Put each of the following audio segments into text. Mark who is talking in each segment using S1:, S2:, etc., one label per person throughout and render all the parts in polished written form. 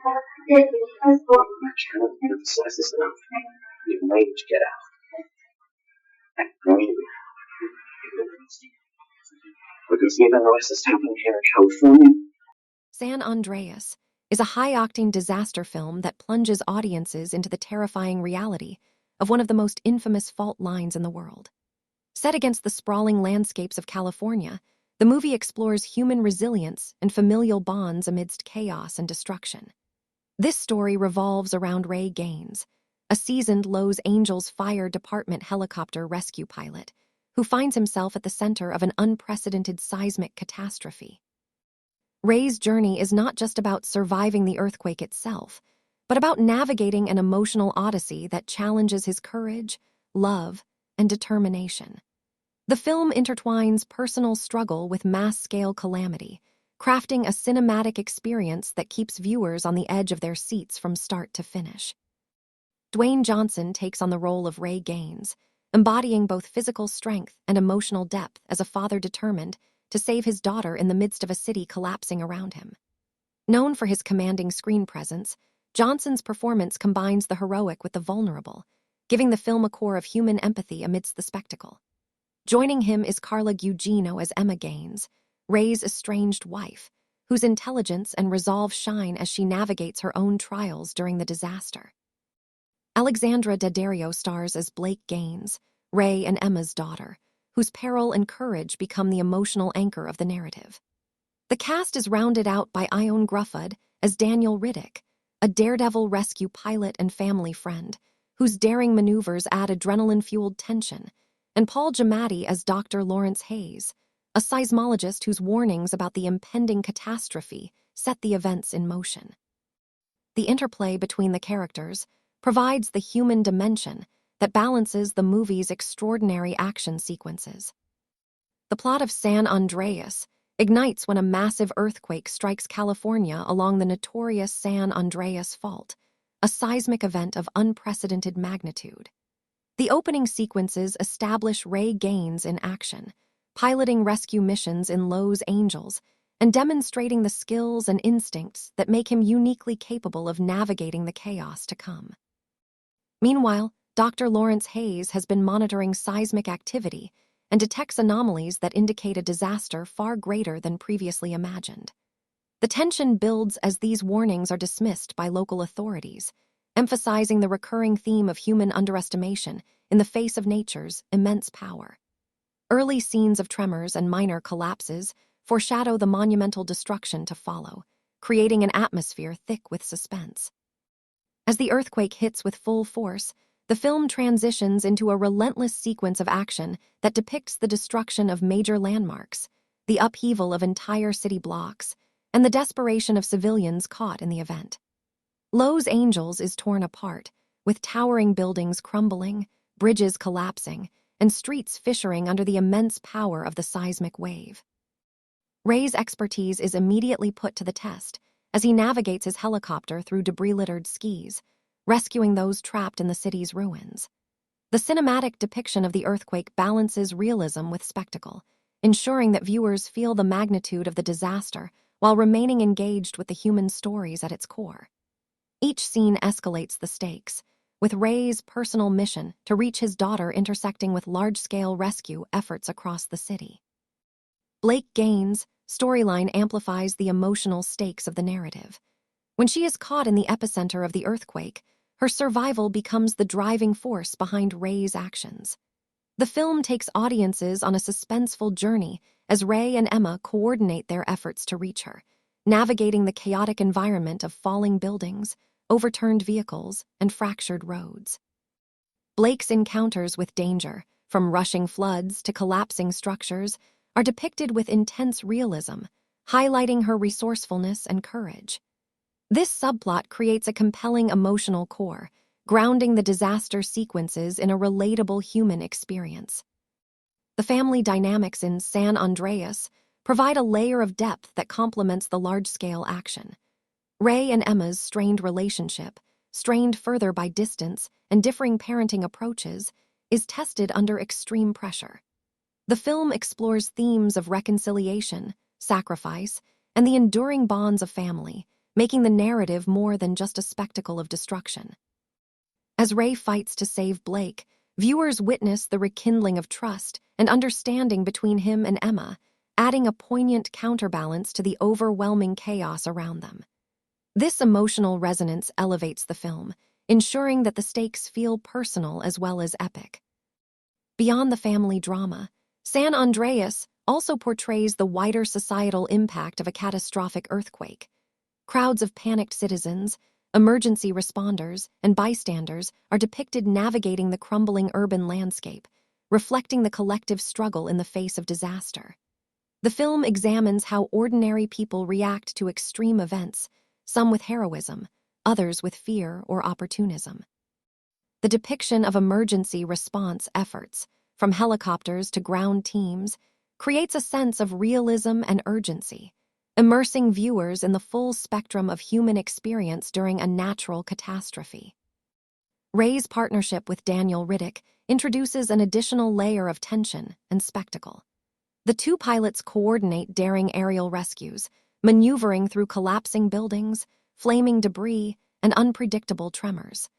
S1: I cannot emphasize this enough. We've managed to get out. And maybe we can see the noise that's happening here in California.
S2: San Andreas is a high-octane disaster film that plunges audiences into the terrifying reality of one of the most infamous fault lines in the world. Set against the sprawling landscapes of California, the movie explores human resilience and familial bonds amidst chaos and destruction. This story revolves around Ray Gaines, a seasoned Los Angeles Fire Department helicopter rescue pilot who finds himself at the center of an unprecedented seismic catastrophe. Ray's journey is not just about surviving the earthquake itself, but about navigating an emotional odyssey that challenges his courage, love, and determination. The film intertwines personal struggle with mass-scale calamity, crafting a cinematic experience that keeps viewers on the edge of their seats from start to finish. Dwayne Johnson takes on the role of Ray Gaines, embodying both physical strength and emotional depth as a father determined to save his daughter in the midst of a city collapsing around him. Known for his commanding screen presence, Johnson's performance combines the heroic with the vulnerable, giving the film a core of human empathy amidst the spectacle. Joining him is Carla Gugino as Emma Gaines, Ray's estranged wife, whose intelligence and resolve shine as she navigates her own trials during the disaster. Alexandra Daddario stars as Blake Gaines, Ray and Emma's daughter, whose peril and courage become the emotional anchor of the narrative. The cast is rounded out by Ioan Gruffudd as Daniel Riddick, a daredevil rescue pilot and family friend, whose daring maneuvers add adrenaline-fueled tension, and Paul Giamatti as Dr. Lawrence Hayes, a seismologist whose warnings about the impending catastrophe set the events in motion. The interplay between the characters provides the human dimension that balances the movie's extraordinary action sequences. The plot of San Andreas ignites when a massive earthquake strikes California along the notorious San Andreas Fault, a seismic event of unprecedented magnitude. The opening sequences establish Ray Gaines in action, piloting rescue missions in Los Angeles and demonstrating the skills and instincts that make him uniquely capable of navigating the chaos to come. Meanwhile, Dr. Lawrence Hayes has been monitoring seismic activity and detects anomalies that indicate a disaster far greater than previously imagined. The tension builds as these warnings are dismissed by local authorities, emphasizing the recurring theme of human underestimation in the face of nature's immense power. Early scenes of tremors and minor collapses foreshadow the monumental destruction to follow, creating an atmosphere thick with suspense. As the earthquake hits with full force, the film transitions into a relentless sequence of action that depicts the destruction of major landmarks, the upheaval of entire city blocks, and the desperation of civilians caught in the event. Los Angeles is torn apart, with towering buildings crumbling, bridges collapsing, and streets fissuring under the immense power of the seismic wave. Ray's expertise is immediately put to the test as he navigates his helicopter through debris-littered skis, rescuing those trapped in the city's ruins. The cinematic depiction of the earthquake balances realism with spectacle, ensuring that viewers feel the magnitude of the disaster while remaining engaged with the human stories at its core. Each scene escalates the stakes, with Ray's personal mission to reach his daughter intersecting with large-scale rescue efforts across the city. Blake Gaines' storyline amplifies the emotional stakes of the narrative. When she is caught in the epicenter of the earthquake, her survival becomes the driving force behind Ray's actions. The film takes audiences on a suspenseful journey as Ray and Emma coordinate their efforts to reach her, navigating the chaotic environment of falling buildings, overturned vehicles, and fractured roads. Blake's encounters with danger, from rushing floods to collapsing structures, are depicted with intense realism, highlighting her resourcefulness and courage. This subplot creates a compelling emotional core, grounding the disaster sequences in a relatable human experience. The family dynamics in San Andreas provide a layer of depth that complements the large-scale action. Ray and Emma's strained relationship, strained further by distance and differing parenting approaches, is tested under extreme pressure. The film explores themes of reconciliation, sacrifice, and the enduring bonds of family, making the narrative more than just a spectacle of destruction. As Ray fights to save Blake, viewers witness the rekindling of trust and understanding between him and Emma, adding a poignant counterbalance to the overwhelming chaos around them. This emotional resonance elevates the film, ensuring that the stakes feel personal as well as epic. Beyond the family drama, San Andreas also portrays the wider societal impact of a catastrophic earthquake. Crowds of panicked citizens, emergency responders, and bystanders are depicted navigating the crumbling urban landscape, reflecting the collective struggle in the face of disaster. The film examines how ordinary people react to extreme events, some with heroism, others with fear or opportunism. The depiction of emergency response efforts, from helicopters to ground teams, creates a sense of realism and urgency, immersing viewers in the full spectrum of human experience during a natural catastrophe. Ray's partnership with Daniel Riddick introduces an additional layer of tension and spectacle. The two pilots coordinate daring aerial rescues, maneuvering through collapsing buildings, flaming debris, and unpredictable tremors.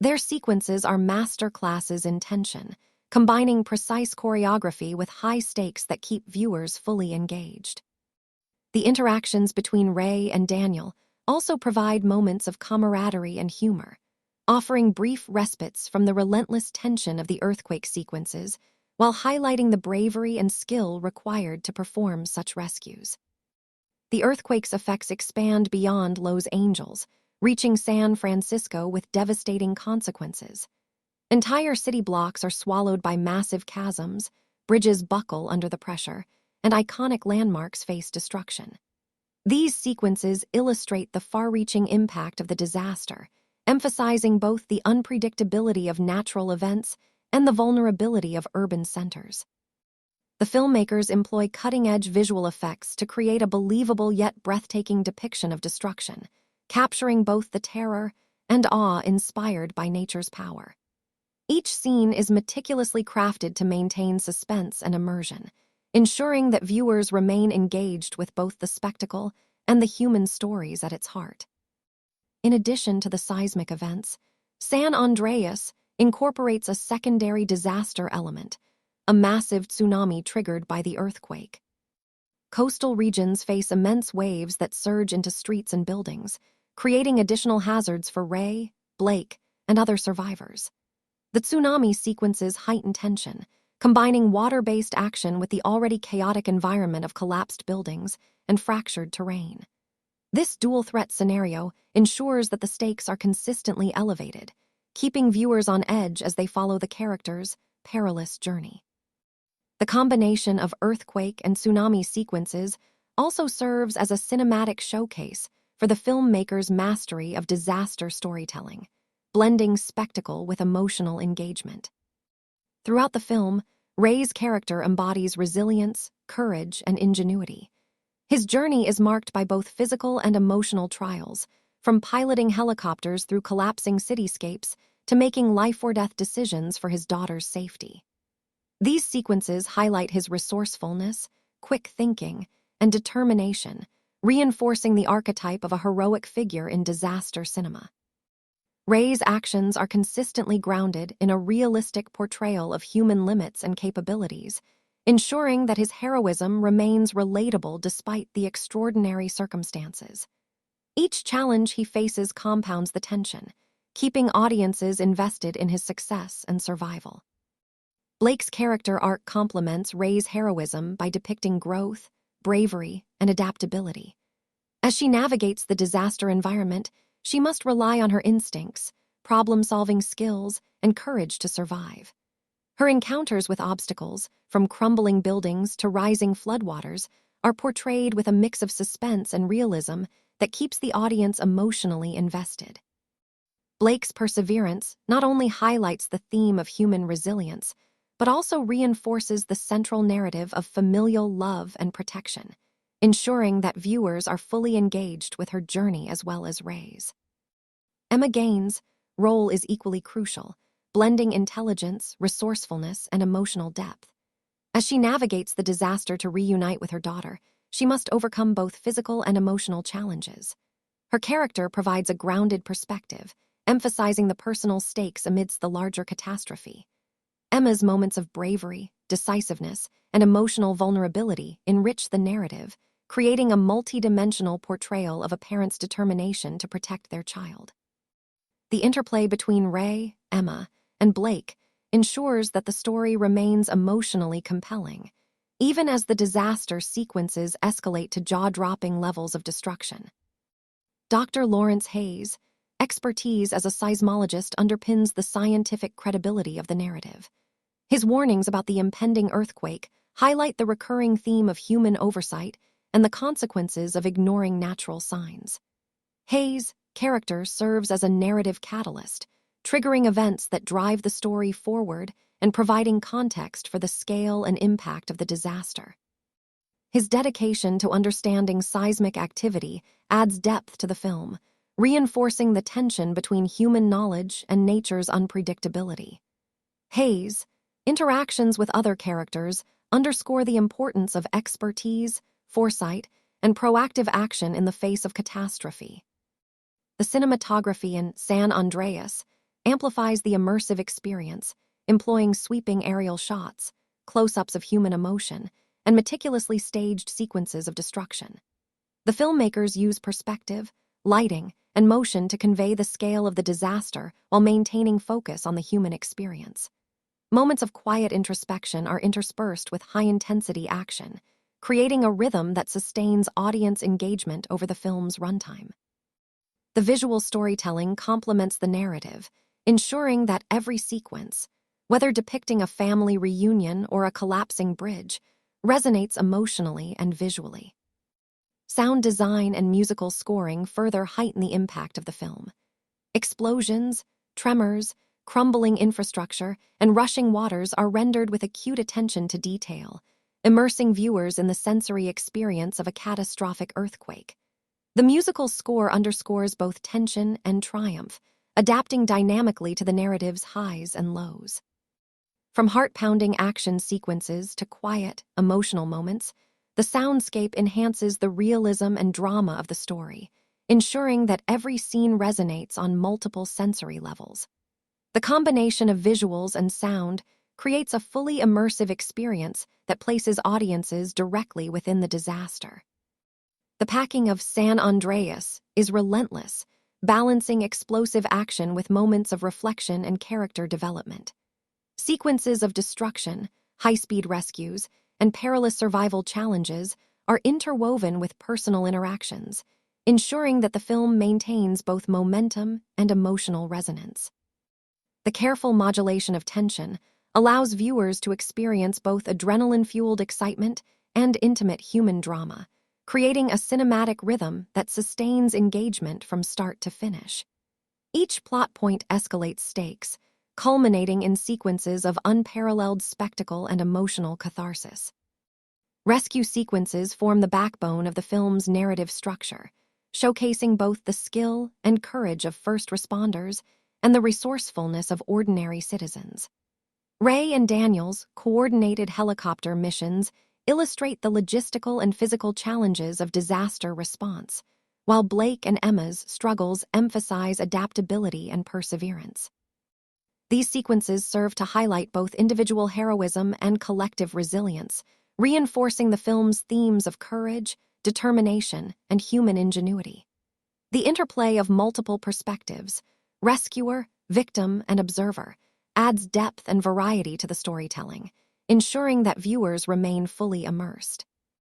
S2: Their sequences are master classes in tension, combining precise choreography with high stakes that keep viewers fully engaged. The interactions between Ray and Daniel also provide moments of camaraderie and humor, offering brief respites from the relentless tension of the earthquake sequences while highlighting the bravery and skill required to perform such rescues. The earthquake's effects expand beyond Los Angeles, reaching San Francisco with devastating consequences. Entire city blocks are swallowed by massive chasms, bridges buckle under the pressure, and iconic landmarks face destruction. These sequences illustrate the far-reaching impact of the disaster, emphasizing both the unpredictability of natural events and the vulnerability of urban centers. The filmmakers employ cutting-edge visual effects to create a believable yet breathtaking depiction of destruction, capturing both the terror and awe inspired by nature's power. Each scene is meticulously crafted to maintain suspense and immersion, ensuring that viewers remain engaged with both the spectacle and the human stories at its heart. In addition to the seismic events, San Andreas incorporates a secondary disaster element, a massive tsunami triggered by the earthquake. Coastal regions face immense waves that surge into streets and buildings, creating additional hazards for Ray, Blake, and other survivors. The tsunami sequences heighten tension, combining water-based action with the already chaotic environment of collapsed buildings and fractured terrain. This dual-threat scenario ensures that the stakes are consistently elevated, keeping viewers on edge as they follow the characters' perilous journey. The combination of earthquake and tsunami sequences also serves as a cinematic showcase for the filmmaker's mastery of disaster storytelling, blending spectacle with emotional engagement. Throughout the film, Ray's character embodies resilience, courage, and ingenuity. His journey is marked by both physical and emotional trials, from piloting helicopters through collapsing cityscapes to making life-or-death decisions for his daughter's safety. These sequences highlight his resourcefulness, quick thinking, and determination, reinforcing the archetype of a heroic figure in disaster cinema. Ray's actions are consistently grounded in a realistic portrayal of human limits and capabilities, ensuring that his heroism remains relatable despite the extraordinary circumstances. Each challenge he faces compounds the tension, keeping audiences invested in his success and survival. Blake's character arc complements Ray's heroism by depicting growth, bravery, and adaptability. As she navigates the disaster environment, she must rely on her instincts, problem-solving skills, and courage to survive. Her encounters with obstacles, from crumbling buildings to rising floodwaters, are portrayed with a mix of suspense and realism that keeps the audience emotionally invested. Blake's perseverance not only highlights the theme of human resilience, but also reinforces the central narrative of familial love and protection, ensuring that viewers are fully engaged with her journey as well as Ray's. Emma Gaines' role is equally crucial, blending intelligence, resourcefulness, and emotional depth. As she navigates the disaster to reunite with her daughter, she must overcome both physical and emotional challenges. Her character provides a grounded perspective, emphasizing the personal stakes amidst the larger catastrophe. Emma's moments of bravery, decisiveness, and emotional vulnerability enrich the narrative, creating a multi-dimensional portrayal of a parent's determination to protect their child. The interplay between Ray, Emma, and Blake ensures that the story remains emotionally compelling, even as the disaster sequences escalate to jaw-dropping levels of destruction. Dr. Lawrence Hayes' expertise as a seismologist underpins the scientific credibility of the narrative. His warnings about the impending earthquake highlight the recurring theme of human oversight and the consequences of ignoring natural signs. Hayes' character serves as a narrative catalyst, triggering events that drive the story forward and providing context for the scale and impact of the disaster. His dedication to understanding seismic activity adds depth to the film, reinforcing the tension between human knowledge and nature's unpredictability. Hayes' interactions with other characters underscore the importance of expertise, foresight, and proactive action in the face of catastrophe. The cinematography in San Andreas amplifies the immersive experience, employing sweeping aerial shots, close-ups of human emotion, and meticulously staged sequences of destruction. The filmmakers use perspective, lighting, and motion to convey the scale of the disaster while maintaining focus on the human experience. Moments of quiet introspection are interspersed with high-intensity action, creating a rhythm that sustains audience engagement over the film's runtime. The visual storytelling complements the narrative, ensuring that every sequence, whether depicting a family reunion or a collapsing bridge, resonates emotionally and visually. Sound design and musical scoring further heighten the impact of the film. Explosions, tremors, crumbling infrastructure, and rushing waters are rendered with acute attention to detail, immersing viewers in the sensory experience of a catastrophic earthquake. The musical score underscores both tension and triumph, adapting dynamically to the narrative's highs and lows. From heart-pounding action sequences to quiet, emotional moments, the soundscape enhances the realism and drama of the story, ensuring that every scene resonates on multiple sensory levels. The combination of visuals and sound creates a fully immersive experience that places audiences directly within the disaster. The packing of San Andreas is relentless, balancing explosive action with moments of reflection and character development. Sequences of destruction, high-speed rescues, and perilous survival challenges are interwoven with personal interactions, ensuring that the film maintains both momentum and emotional resonance. The careful modulation of tension allows viewers to experience both adrenaline-fueled excitement and intimate human drama, creating a cinematic rhythm that sustains engagement from start to finish. Each plot point escalates stakes, culminating in sequences of unparalleled spectacle and emotional catharsis. Rescue sequences form the backbone of the film's narrative structure, showcasing both the skill and courage of first responders and the resourcefulness of ordinary citizens. Ray and Daniel's coordinated helicopter missions illustrate the logistical and physical challenges of disaster response, while Blake and Emma's struggles emphasize adaptability and perseverance. These sequences serve to highlight both individual heroism and collective resilience, reinforcing the film's themes of courage, determination, and human ingenuity. The interplay of multiple perspectives, rescuer, victim, and observer, adds depth and variety to the storytelling, ensuring that viewers remain fully immersed.